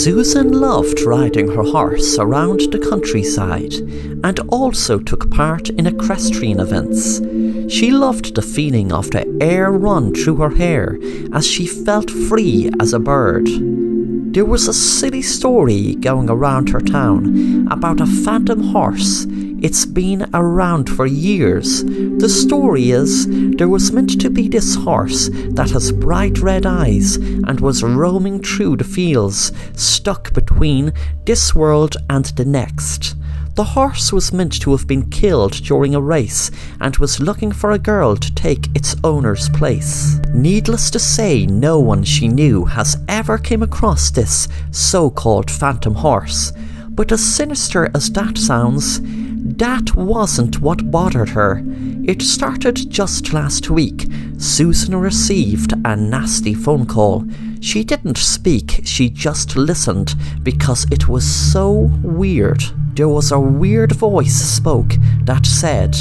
Susan loved riding her horse around the countryside and also took part in equestrian events. She loved the feeling of the air run through her hair as she felt free as a bird. There was a silly story going around her town about a phantom horse. It's been around for years. The story is there was meant to be this horse that has bright red eyes and was roaming through the fields, stuck between this world and the next. The horse was meant to have been killed during a race and was looking for a girl to take its owner's place. Needless to say, no one she knew has ever came across this so-called phantom horse. But as sinister as that sounds, that wasn't what bothered her. It started just last week. Susan received a nasty phone call. She didn't speak, she just listened because it was so weird. There was a weird voice spoke that said,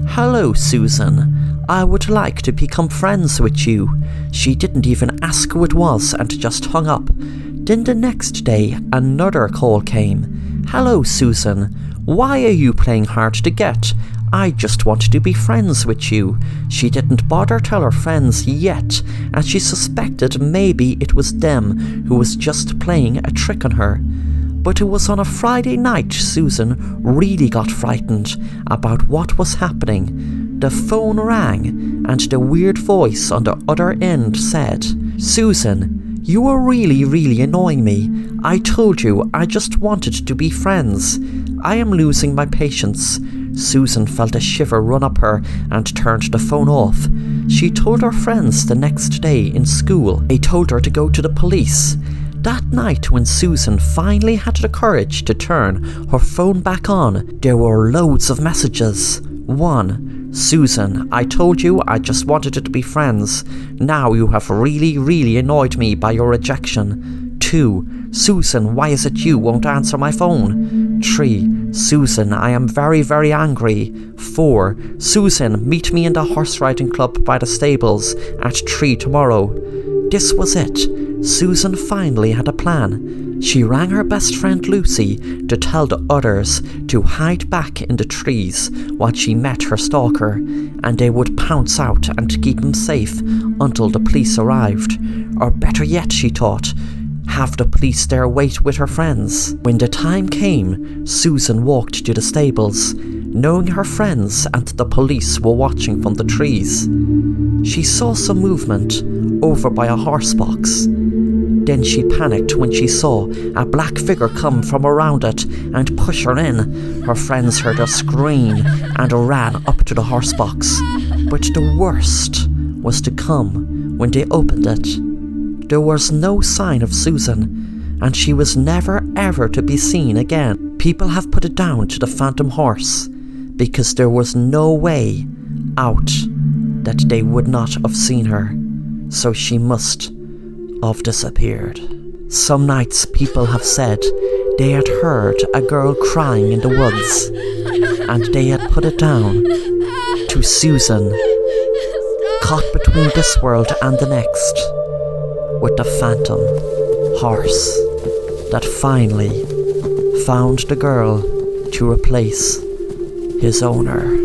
"Hello, Susan. I would like to become friends with you." She didn't even ask who it was and just hung up. Then the next day, another call came. "Hello, Susan. Why are you playing hard to get? I just want to be friends with you." She didn't bother tell her friends yet, as she suspected maybe it was them who was just playing a trick on her. But it was on a Friday night Susan really got frightened about what was happening. The phone rang, and the weird voice on the other end said, "Susan, you are really annoying me. I told you I just wanted to be friends. I am losing my patience." Susan felt a shiver run up her and turned the phone off. She told her friends the next day in school. They told her to go to the police. That night, when Susan finally had the courage to turn her phone back on, there were loads of messages. 1. "Susan, I told you I just wanted to be friends. Now you have really annoyed me by your rejection." 2. "Susan, why is it you won't answer my phone?" 3. "Susan, I am very angry." 4. "Susan, meet me in the horse riding club by the stables at 3 tomorrow." This was it. Susan finally had a plan. She rang her best friend Lucy to tell the others to hide back in the trees while she met her stalker, and they would pounce out and keep him safe until the police arrived. Or better yet, she thought, have the police there wait with her friends. When the time came, Susan walked to the stables, knowing her friends and the police were watching from the trees. She saw some movement over by a horse box. Then she panicked when she saw a black figure come from around it and push her in. Her friends heard her scream and ran up to the horse box. But the worst was to come when they opened it. There was no sign of Susan, and she was never ever to be seen again. People have put it down to the phantom horse, because there was no way out that they would not have seen her, so she must have disappeared. Some nights people have said they had heard a girl crying in the woods, and they had put it down to Susan, caught between this world and the next, with the phantom horse that finally found the girl to replace his owner.